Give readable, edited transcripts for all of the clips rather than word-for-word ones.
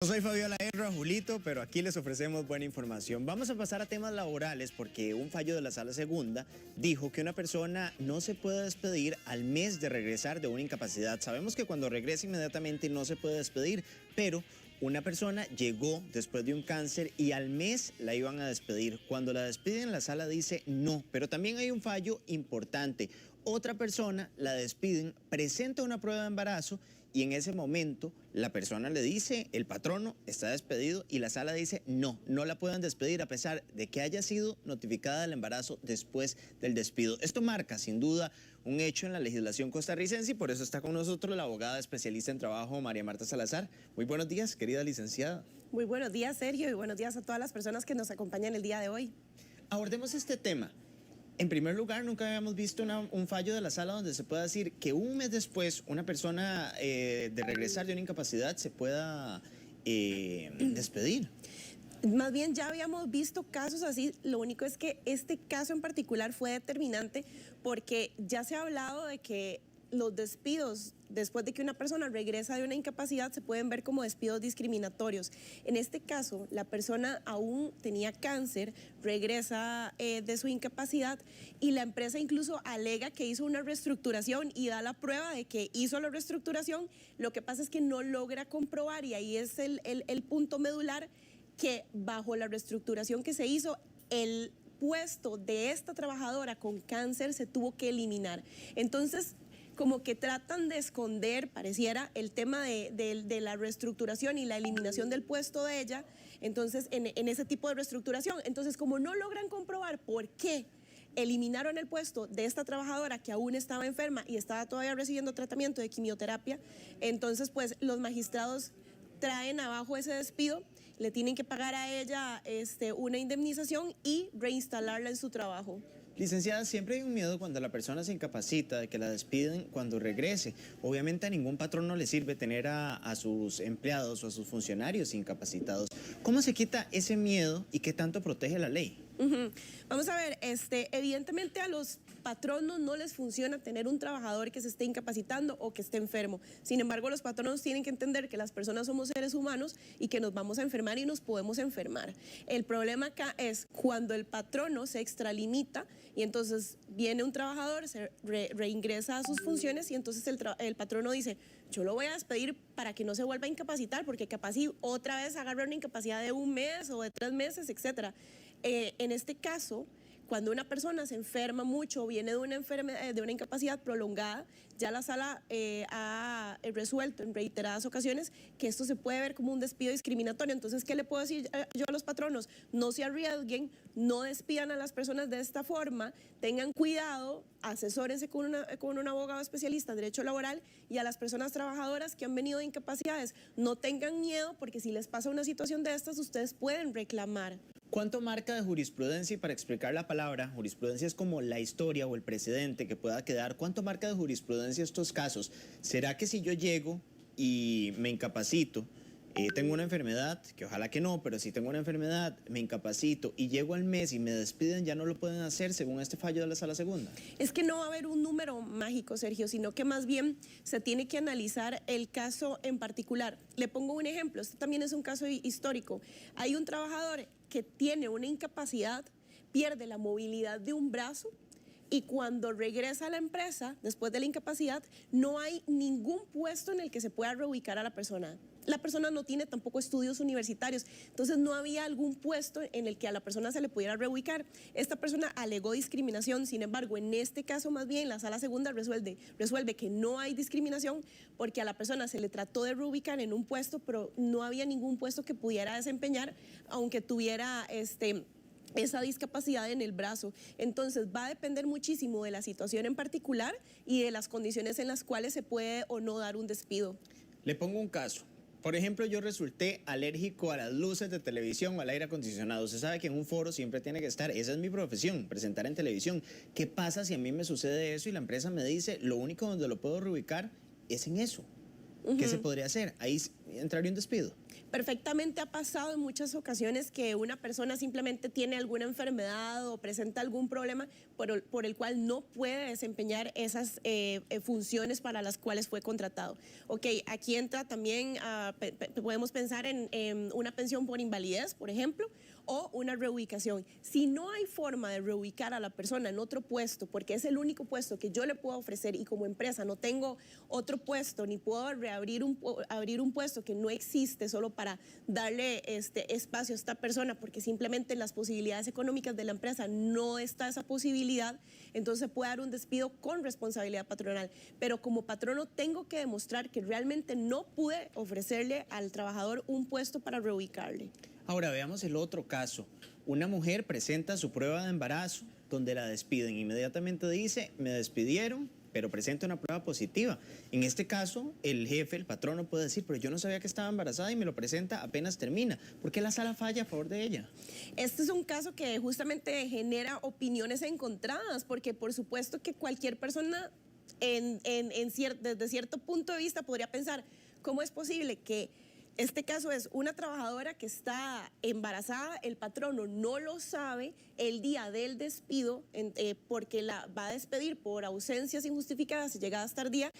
Soy Fabiola Erra, Julito, pero aquí les ofrecemos buena información. Vamos a pasar a temas laborales porque un fallo de la Sala Segunda dijo que una persona no se puede despedir al mes de regresar de una incapacidad. Sabemos que cuando regresa inmediatamente no se puede despedir, pero una persona llegó después de un cáncer y al mes la iban a despedir. Cuando la despiden, la sala dice no, pero también hay un fallo importante. Otra persona la despiden, presenta una prueba de embarazo y en ese momento la persona le dice, el patrono está despedido y la sala dice no, no la pueden despedir a pesar de que haya sido notificada del embarazo después del despido. Esto marca sin duda un hecho en la legislación costarricense y por eso está con nosotros la abogada especialista en trabajo María Marta Salazar. Muy buenos días, querida licenciada. Muy buenos días, Sergio, y buenos días a todas las personas que nos acompañan el día de hoy. Abordemos este tema. En primer lugar, nunca habíamos visto un fallo de la sala donde se pueda decir que un mes después una persona de regresar de una incapacidad se pueda despedir. Más bien ya habíamos visto casos así, lo único es que este caso en particular fue determinante porque ya se ha hablado de que los despidos después de que una persona regresa de una incapacidad se pueden ver como despidos discriminatorios. En este caso, la persona aún tenía cáncer, regresa de su incapacidad y la empresa incluso alega que hizo una reestructuración y da la prueba de que hizo la reestructuración. Lo que pasa es que no logra comprobar, y ahí es el punto medular, que bajo la reestructuración que se hizo, el puesto de esta trabajadora con cáncer se tuvo que eliminar. Entonces, como que tratan de esconder, pareciera, el tema de la reestructuración y la eliminación del puesto de ella, entonces, en ese tipo de reestructuración. Entonces, como no logran comprobar por qué eliminaron el puesto de esta trabajadora que aún estaba enferma y estaba todavía recibiendo tratamiento de quimioterapia, entonces, pues, los magistrados traen abajo ese despido, le tienen que pagar a ella una indemnización y reinstalarla en su trabajo. Licenciada, siempre hay un miedo cuando la persona se incapacita de que la despiden cuando regrese. Obviamente a ningún patrón no le sirve tener a sus empleados o a sus funcionarios incapacitados. ¿Cómo se quita ese miedo y qué tanto protege la ley? Vamos a ver, evidentemente a los patronos no les funciona tener un trabajador que se esté incapacitando o que esté enfermo. Sin embargo, los patronos tienen que entender que las personas somos seres humanos y que nos vamos a enfermar y nos podemos enfermar. El problema acá es cuando el patrono se extralimita y entonces viene un trabajador, se reingresa a sus funciones y entonces el patrono dice, yo lo voy a despedir para que no se vuelva a incapacitar porque capaz si otra vez agarra una incapacidad de un mes o de 3 meses, etcétera. En este caso, cuando una persona se enferma mucho o viene de una enfermedad, de una incapacidad prolongada, ya la sala ha resuelto en reiteradas ocasiones que esto se puede ver como un despido discriminatorio. Entonces, ¿qué le puedo decir yo a los patronos? No se arriesguen, no despidan a las personas de esta forma, tengan cuidado, asesórense con un abogado especialista en derecho laboral, y a las personas trabajadoras que han venido de incapacidades, no tengan miedo porque si les pasa una situación de estas, ustedes pueden reclamar. ¿Cuánto marca de jurisprudencia? Y para explicar la palabra, jurisprudencia es como la historia o el precedente que pueda quedar. ¿Cuánto marca de jurisprudencia estos casos? ¿Será que si yo llego y me incapacito, tengo una enfermedad, que ojalá que no, pero si tengo una enfermedad, me incapacito y llego al mes y me despiden, ya no lo pueden hacer según este fallo de la Sala Segunda? Es que no va a haber un número mágico, Sergio, sino que más bien se tiene que analizar el caso en particular. Le pongo un ejemplo, este también es un caso histórico. Hay un trabajador que tiene una incapacidad, pierde la movilidad de un brazo y cuando regresa a la empresa, después de la incapacidad, no hay ningún puesto en el que se pueda reubicar a la persona. La persona no tiene tampoco estudios universitarios, entonces no había algún puesto en el que a la persona se le pudiera reubicar. Esta persona alegó discriminación, sin embargo, en este caso más bien la Sala Segunda resuelve que no hay discriminación porque a la persona se le trató de reubicar en un puesto, pero no había ningún puesto que pudiera desempeñar, aunque tuviera esa discapacidad en el brazo. Entonces va a depender muchísimo de la situación en particular y de las condiciones en las cuales se puede o no dar un despido. Le pongo un caso. Por ejemplo, yo resulté alérgico a las luces de televisión o al aire acondicionado. Usted sabe que en un foro siempre tiene que estar, esa es mi profesión, presentar en televisión. ¿Qué pasa si a mí me sucede eso y la empresa me dice, lo único donde lo puedo reubicar es en eso? ¿Qué se podría hacer? Ahí entraría un despido. Perfectamente ha pasado en muchas ocasiones que una persona simplemente tiene alguna enfermedad o presenta algún problema por el cual no puede desempeñar esas funciones para las cuales fue contratado. Ok, aquí entra también, podemos pensar en una pensión por invalidez, por ejemplo, o una reubicación. Si no hay forma de reubicar a la persona en otro puesto, porque es el único puesto que yo le puedo ofrecer y como empresa no tengo otro puesto, ni puedo reabrir abrir un puesto que no existe solo para darle espacio a esta persona, porque simplemente en las posibilidades económicas de la empresa no está esa posibilidad, entonces puede dar un despido con responsabilidad patronal. Pero como patrono tengo que demostrar que realmente no pude ofrecerle al trabajador un puesto para reubicarle. Ahora veamos el otro caso. Una mujer presenta su prueba de embarazo donde la despiden. Inmediatamente dice, me despidieron, pero presenta una prueba positiva. En este caso, el jefe, el patrono puede decir, pero yo no sabía que estaba embarazada y me lo presenta apenas termina. ¿Por qué la sala falla a favor de ella? Este es un caso que justamente genera opiniones encontradas, porque por supuesto que cualquier persona desde cierto punto de vista podría pensar, ¿cómo es posible que este caso es una trabajadora que está embarazada, el patrono no lo sabe, el día del despido, porque la va a despedir por ausencias injustificadas y llegadas tardías,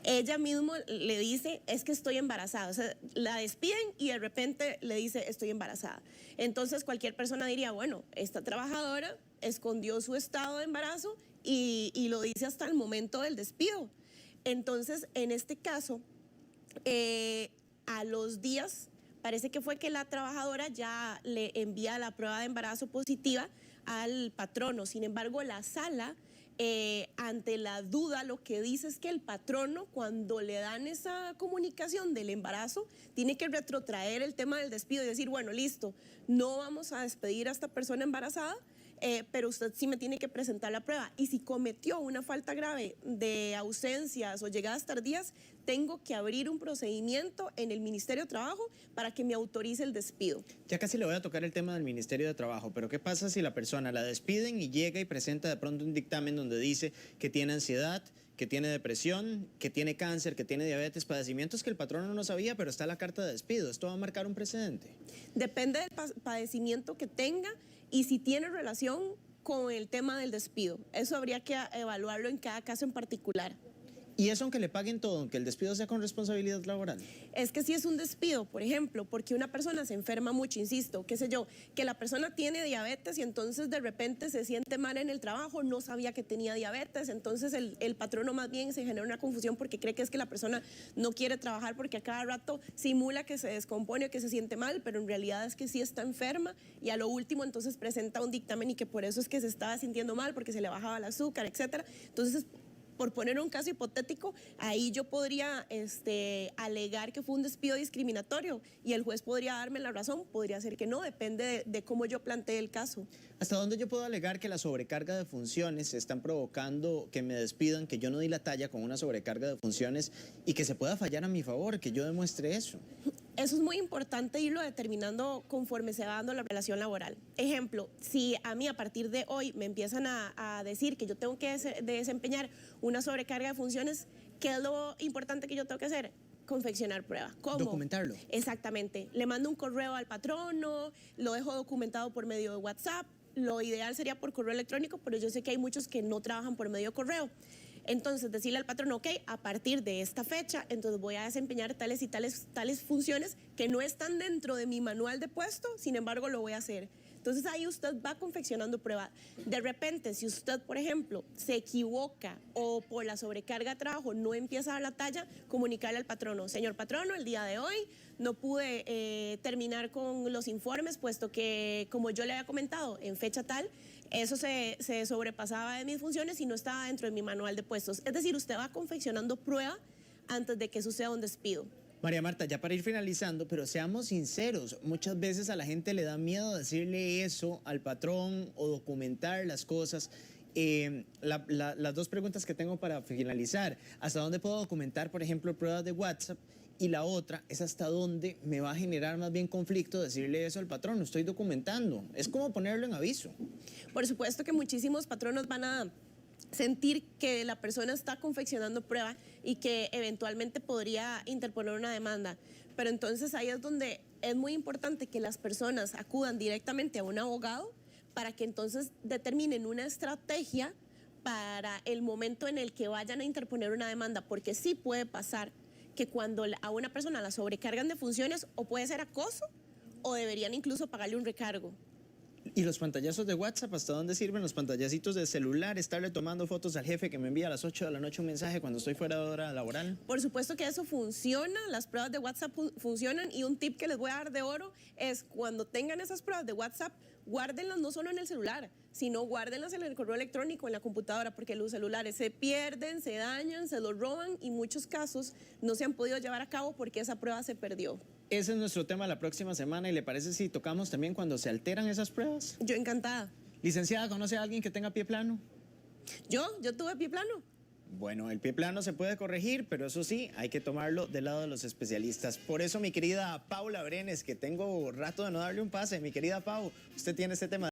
ella misma le dice, es que estoy embarazada, o sea, la despiden y de repente le dice, estoy embarazada. Entonces cualquier persona diría, bueno, esta trabajadora escondió su estado de embarazo y lo dice hasta el momento del despido. Entonces, en este caso, a los días, parece que fue que la trabajadora ya le envía la prueba de embarazo positiva al patrono. Sin embargo, la sala, ante la duda, lo que dice es que el patrono, cuando le dan esa comunicación del embarazo, tiene que retrotraer el tema del despido y decir, bueno, listo, no vamos a despedir a esta persona embarazada, pero usted sí me tiene que presentar la prueba. Y si cometió una falta grave de ausencias o llegadas tardías, tengo que abrir un procedimiento en el Ministerio de Trabajo para que me autorice el despido. Ya casi le voy a tocar el tema del Ministerio de Trabajo, pero ¿qué pasa si la persona la despiden y llega y presenta de pronto un dictamen donde dice que tiene ansiedad, que tiene depresión, que tiene cáncer, que tiene diabetes, padecimientos que el patrono no sabía, pero está la carta de despido? ¿Esto va a marcar un precedente? Depende del padecimiento que tenga y si tiene relación con el tema del despido. Eso habría que evaluarlo en cada caso en particular. ¿Y eso aunque le paguen todo, aunque el despido sea con responsabilidad laboral? Es que si es un despido, por ejemplo, porque una persona se enferma mucho, insisto, qué sé yo, que la persona tiene diabetes y entonces de repente se siente mal en el trabajo, no sabía que tenía diabetes, entonces el patrono más bien se genera una confusión porque cree que es que la persona no quiere trabajar porque a cada rato simula que se descompone o que se siente mal, pero en realidad es que sí está enferma y a lo último entonces presenta un dictamen y que por eso es que se estaba sintiendo mal porque se le bajaba el azúcar, etcétera. Entonces, por poner un caso hipotético, ahí yo podría alegar que fue un despido discriminatorio y el juez podría darme la razón, podría ser que no, depende de cómo yo plantee el caso. ¿Hasta dónde yo puedo alegar que la sobrecarga de funciones están provocando que me despidan, que yo no di la talla con una sobrecarga de funciones y que se pueda fallar a mi favor, que yo demuestre eso? Eso es muy importante irlo determinando conforme se va dando la relación laboral. Ejemplo, si a mí a partir de hoy me empiezan a decir que yo tengo que desempeñar una sobrecarga de funciones, ¿qué es lo importante que yo tengo que hacer? Confeccionar pruebas. ¿Cómo? Documentarlo. Exactamente. Le mando un correo al patrono, lo dejo documentado por medio de WhatsApp. Lo ideal sería por correo electrónico, pero yo sé que hay muchos que no trabajan por medio de correo. Entonces, decirle al patrón, ok, a partir de esta fecha, entonces voy a desempeñar tales y tales funciones que no están dentro de mi manual de puesto, sin embargo, lo voy a hacer. Entonces, ahí usted va confeccionando prueba. De repente, si usted, por ejemplo, se equivoca o por la sobrecarga de trabajo no empieza a dar la talla, comunicarle al patrono, señor patrono, el día de hoy no pude terminar con los informes, puesto que, como yo le había comentado, en fecha tal, eso se sobrepasaba de mis funciones y no estaba dentro de mi manual de puestos. Es decir, usted va confeccionando prueba antes de que suceda un despido. María Marta, ya para ir finalizando, pero seamos sinceros, muchas veces a la gente le da miedo decirle eso al patrón o documentar las cosas. Las dos preguntas que tengo para finalizar, ¿hasta dónde puedo documentar, por ejemplo, pruebas de WhatsApp? Y la otra es hasta dónde me va a generar más bien conflicto decirle eso al patrón, no estoy documentando. Es como ponerlo en aviso. Por supuesto que muchísimos patronos van a sentir que la persona está confeccionando prueba y que eventualmente podría interponer una demanda. Pero entonces ahí es donde es muy importante que las personas acudan directamente a un abogado para que entonces determinen una estrategia para el momento en el que vayan a interponer una demanda, porque sí puede pasar que cuando a una persona la sobrecargan de funciones, o puede ser acoso o deberían incluso pagarle un recargo. ¿Y los pantallazos de WhatsApp, hasta dónde sirven los pantallacitos de celular? Estarle tomando fotos al jefe que me envía a las 8 de la noche un mensaje cuando estoy fuera de hora laboral. Por supuesto que eso funciona, las pruebas de WhatsApp funcionan, y un tip que les voy a dar de oro es cuando tengan esas pruebas de WhatsApp, guárdenlas no solo en el celular, sino guárdenlas en el correo electrónico, en la computadora, porque los celulares se pierden, se dañan, se los roban y en muchos casos no se han podido llevar a cabo porque esa prueba se perdió. Ese es nuestro tema la próxima semana y ¿le parece si tocamos también cuando se alteran esas pruebas? Yo encantada. Licenciada, ¿conoce a alguien que tenga pie plano? Yo tuve pie plano. Bueno, el pie plano se puede corregir, pero eso sí, hay que tomarlo del lado de los especialistas. Por eso, mi querida Paula Brenes, que tengo rato de no darle un pase, mi querida Pau, usted tiene este tema